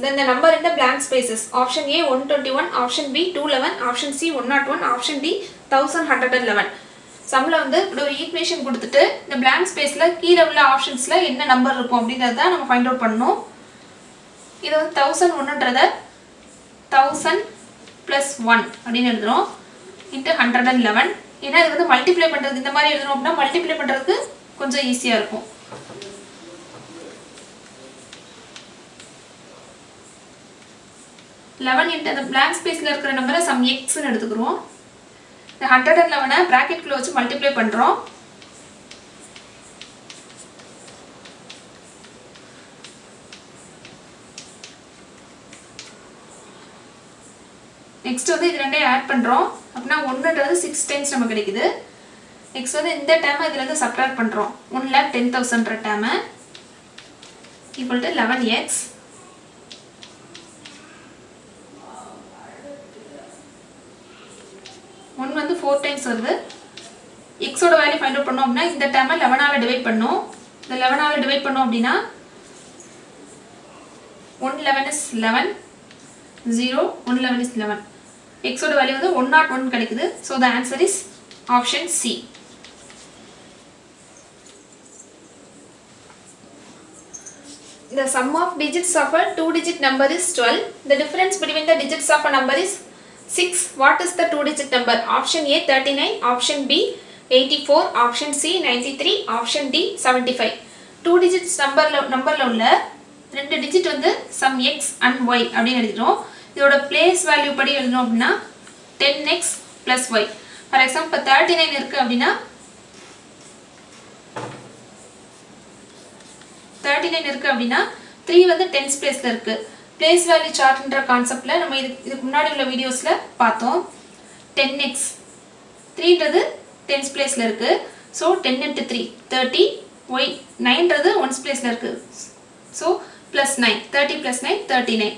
then the number in the blank spaces. Option A 121, option B 211, option C 101, option D 1111. சம்ல வந்து இப்படி ஒரு equation கொடுத்துட்டு இந்த blank ஸ்பேஸ்ல கீழ உள்ள ஆப்ஷன்ஸ்ல என்ன நம்பர் இருக்கும் அப்படிங்கறத நம்ம ஃபைண்ட் அவுட் பண்ணனும். இது வந்து 1100ன்றத 1000 plus 1 அப்படினு எழுதுறோம் into 111. ஏன்னா இது வந்து மல்டிப்ளை பண்றது இந்த மாதிரி எழுதணும் அப்படினா மல்டிப்ளை பண்றதுக்கு கொஞ்சம் ஈஸியா இருக்கும். 11 into the blank space ல இருக்கிற நம்பரை சம் x ன்னு எடுத்துக்கிறோம். இந்த 111 bracket குள்ள வச்சு மல்டிப்ளை பண்றோம். நெக்ஸ்ட் வந்து இது ரெண்டையும் ஆட் பண்றோம். அப்பனா 1ன்றது 6 டைம்ஸ் நமக்கு கிடைக்குது. நெக்ஸ்ட் வந்து இந்த டேர்மை இதுல இருந்து சப்ட்ராக்ட் பண்றோம். 1,10,000ன்ற டேர்மை equal to 11x. 1 வந்து 4 டைம்ஸ் வருது. x ஓட வேல்யூ ஃபைண்ட் அவுட் பண்ணோம் அப்படினா இந்த டேர்மை 11 ஆல டிவைட் பண்ணனும். இந்த 11 ஆல டிவைட் பண்ணோம் அப்படினா 111 is 11 0 111 is 11. x ஓட வேல்யூ வந்து 101 கிடைக்குது. So the answer is option C. The sum of digits of a two-digit number is 12. The difference between the digits of a number is 6. What is the two-digit number? Option A 39, option B 84, option C 93, option D 75. Two digits numberல உள்ள ரெண்டு digit வந்து sum x and y அப்படினு எழுதிறோம். இதோட place value படி எழுதணும் அப்படினா 10x plus y. For example 39 இருக்கு அப்படினா 39 இருக்கு அப்படினா 3 வந்து 10s பிளேஸ்ல இருக்கு. place value chartன்ற கான்செப்ட்ல நம்ம இதுக்கு முன்னாடி உள்ள வீடியோஸ்ல பார்த்தோம். 10x 3ன்றது 10s பிளேஸ்ல இருக்கு. So 10 into 3 30, y 9ன்றது 1s பிளேஸ்ல இருக்கு. So plus 9 30 plus 9 39.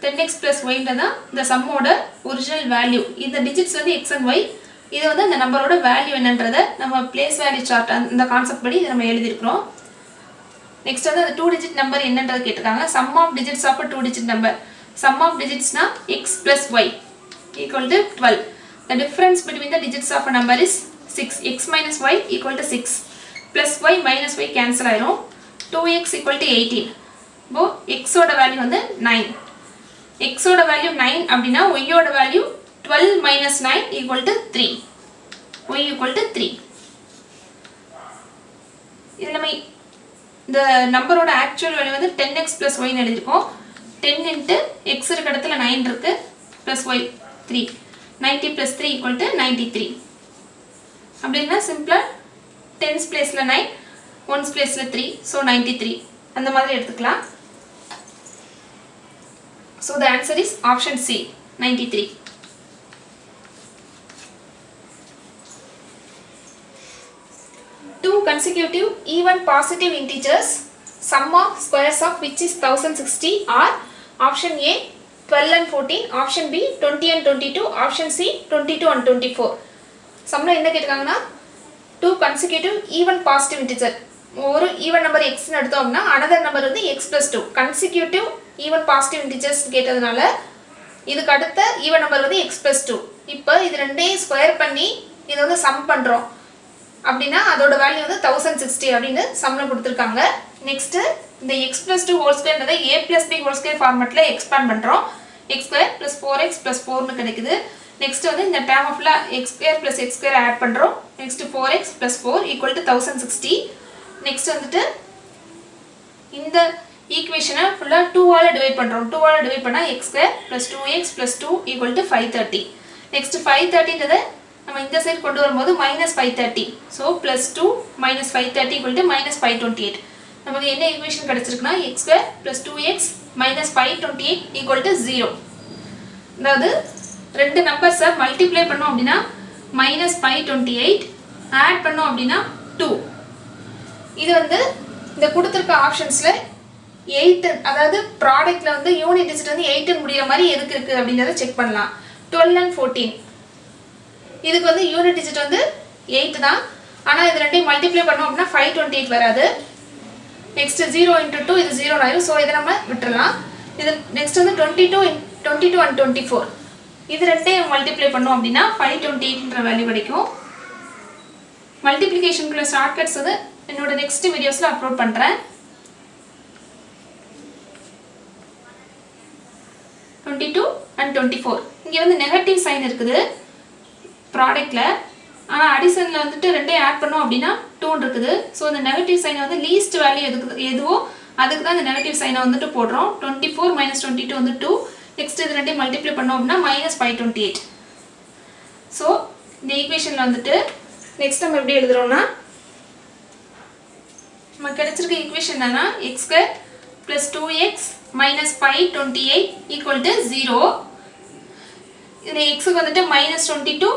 10x plus y-ன்றதா இந்த சம்மோட ஒரிஜினல் வேல்யூ. இந்த டிஜிட்ஸ் வந்து x and y. இது வந்து அந்த நம்பரோட வேல்யூ என்னன்றத நம்ம place value chart அந்த கான்செப்ட் படி இத நம்ம எழுதி இருக்கோம். Next வந்து the two digit number என்னன்றது கேட்டிருக்காங்க. Sum of digits of a two digit number. Sum of digits na x plus y equal to 12. The difference between the digits of a number is 6. X minus y equal to 6. Plus y minus y cancel ஆயிரும். 2x equal to 18. இப்போ x ஓட value வந்து 9. x ஓட value 9 அப்படினா y ஓட value 12 minus 9 equal to 3. y equal to 3. இது நம்ம இந்த நம்பரோட ஆக்சுவல் வேல்யூ வந்து 10x plus y ன்னு எழுதிருக்கோம். 10 into x இருக்க இடத்துல 9 இருக்கு plus y 3. 90 plus 3 equal to 93. அப்படினா சிம்பிளா 10s பிளேஸ்ல 9 1s பிளேஸ்ல 3 so 93 அந்த மாதிரி எடுத்துக்கலாம். So the answer is option C 93. Two consecutive even positive integers sum of squares of which is 1060 are option A 12 and 14, option B 20 and 22, option C 22 and 24. சம்ல என்ன கேட்டிருக்காங்கன்னா two consecutive even positive integer ஒரு even number x ன்னு எடுத்தோம் அப்படினா another number வந்து x plus 2 consecutive even positive integers கேட்டதனால இதுக்கு அடுத்த even number வந்து x plus 2. இப்போ இது ரெண்டையும் ஸ்கொயர் பண்ணி இத வந்து சம் பண்றோம் அப்படினா அதோட வேல்யூ வந்து 1060 அப்படினு சம்ல கொடுத்திருக்காங்க. நெக்ஸ்ட் இந்த x plus 2 whole square ன்றதை a plus b whole square ஃபார்மட்ல எக்ஸ்பாண்ட் பண்றோம். x square plus 4x plus 4 ன்னு கிடைக்குது. நெக்ஸ்ட் வந்து இந்த டேர்ம் ஆஃப்ல x square plus x square add பண்றோம். Next 4x plus 4 equal to 1060. Next வந்துட்டு இந்த ஈக்குவேஷனை ஃபுல்லா 2 ஆல டிவைட் பண்றோம். 2 ஆல டிவைட் பண்ணா x square plus 2x plus 2 equal to 530. Next 530 ன்றதை நம்ம இந்த சைடு கொண்டு வரும்போது -530. So plus 2 minus 530 equal to minus 528. நமக்கு என்ன equation கிடைச்சிருக்குனா x square plus 2x minus 528 equal to 0. அதாவது ரெண்டு நம்பர்ஸை மல்டிப்ளை பண்ணோம் அப்படினா -528 ஆட் பண்ணோம் அப்படினா 2. இது வந்து இந்த கொடுத்திருக்க ஆப்ஷன்ஸ்ல 8 அதாவது ப்ராடக்ட்ல வந்து யூனிட் டிஜிட் வந்து 8 ன்னு முடியற மாதிரி எதுக்கு இருக்கு அப்படிங்கறத செக் பண்ணலாம். 12 and 14 இதுக்கு வந்து யூனிட் டிஜிட் வந்து 8 தான். ஆனா இது ரெண்டையும் மல்டிப்ளை பண்ணோம் அப்படினா 528 வராது. நெக்ஸ்ட் 0 into 2 இது 0 ஆயிரும். சோ இத நம்ம விட்டுறலாம். இது நெக்ஸ்ட் வந்து 22 and 24 இது ரெண்டையும் மல்டிப்ளை பண்ணோம் அப்படின்னா 528ன்ற வேல்யூ கிடைக்கும். மல்டிப்ளிகேஷனுக்குள்ள ஷார்ட்கட்ஸ் வந்து என்னோட நெக்ஸ்ட் வீடியோஸில் அப்லோட் பண்ணுறேன். 22 and 24 இங்கே வந்து நெகட்டிவ் சைன் இருக்குது ப்ராடக்டில். ஆனால் அடிஷனில் வந்துட்டு ரெண்டையும் ஆட் பண்ணோம் அப்படின்னா 2 இருக்குது. ஸோ இந்த நெகட்டிவ் சைனை வந்து லீஸ்ட் வேல்யூ எதுவோ அதுக்கு தான் இந்த நெகட்டிவ் சைனை வந்துட்டு போடுறோம். 24 - 22 வந்து 2. நெக்ஸ்ட் இது ரெண்டையும் மல்டிப்ளை பண்ணோம் அப்படின்னா -528. ஸோ இந்த ஈக்குவேஷனில் வந்துட்டு நெக்ஸ்ட் நம்ம எப்படி எழுதுறோம்னா நமக்கு கிடைச்சிருக்க ஈக்குவேஷன் என்னன்னா x² + 2x - 528 = 0. இந்த எக்ஸுக்கு வந்துட்டு -22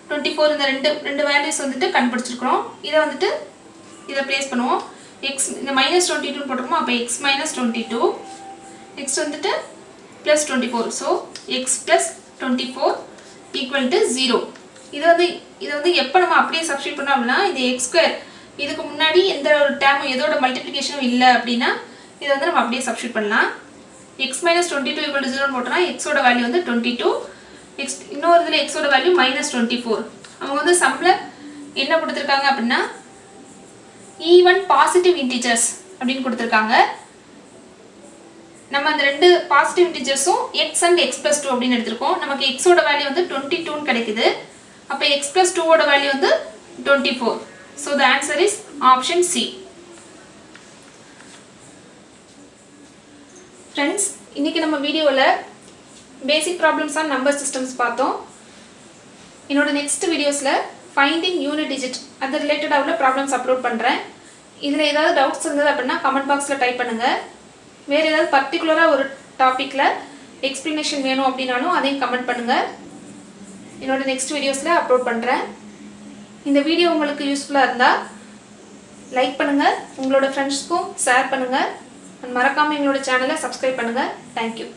24 இந்த ரெண்டு வேல்யூஸ் வந்துட்டு கண்டுபிடிச்சிருக்கிறோம். இதை வந்துட்டு இதை பிளேஸ் பண்ணுவோம். எக்ஸ் இந்த -22 போட்டிருக்கோம். அப்போ x - 22 நெக்ஸ்ட் வந்துட்டு +24. So x + 24 = 0. இதை வந்து எப்போ நம்ம அப்படியே சப்ஸ்டியூட் பண்ணோம் அப்படின்னா இந்த x² இதுக்கு முன்னாடி எந்த ஒரு டேர்மும் எதோட மல்டிப்ளிகேஷனும் இல்லை அப்படின்னா இதை வந்து நம்ம அப்படியே சப்ஸ்டியூட் பண்ணலாம். x - 22 = 0 போட்டோம்னா எக்ஸோட வேல்யூ வந்து 22. நெக்ஸ்ட் இன்னொரு இதில் எக்ஸோட வேல்யூ -24. அவங்க வந்து சம்மில் என்ன கொடுத்துருக்காங்க அப்படின்னா ஈவன் பாசிட்டிவ் இன்டிஜர்ஸ் அப்படின்னு கொடுத்துருக்காங்க. நம்ம அந்த ரெண்டு பாசிட்டிவ் இன்டிஜர்ஸும் x and x + 2 அப்படின்னு எடுத்திருக்கோம். நமக்கு எக்ஸோட வேல்யூ வந்து 22 கிடைக்குது. அப்போ x + 2 ஓட வேல்யூ வந்து 24. So the answer is option C. Friends, இன்னைக்கு நம்ம வீடியோவில் பேசிக் ப்ராப்ளம்ஸ் ஆன் நம்பர் சிஸ்டம்ஸ் பார்த்தோம். என்னோட நெக்ஸ்ட் வீடியோஸில் ஃபைண்டிங் யூனிட் டிஜிட் அது ரிலேட்டடாக உள்ள ப்ராப்ளம்ஸ் அப்லோட் பண்ணுறேன். இதில் ஏதாவது டவுட்ஸ் இருந்தது அப்படின்னா கமெண்ட் பாக்ஸில் டைப் பண்ணுங்கள். வேறு ஏதாவது பர்டிகுலராக ஒரு டாப்பிக்கில் எக்ஸ்ப்ளனேஷன் வேணும் அப்படின்னாலும் அதையும் கமெண்ட் பண்ணுங்கள். என்னோட நெக்ஸ்ட் வீடியோஸில் அப்லோட் பண்ணுறேன். இந்த வீடியோ உங்களுக்கு யூஸ்ஃபுல்லாக இருந்தால் லைக் பண்ணுங்கள், உங்களோட ஃப்ரெண்ட்ஸ்க்கும் ஷேர் பண்ணுங்கள். மறக்காமல் எங்களோட சேனலை சப்ஸ்கிரைப் பண்ணுங்கள். தேங்க்யூ.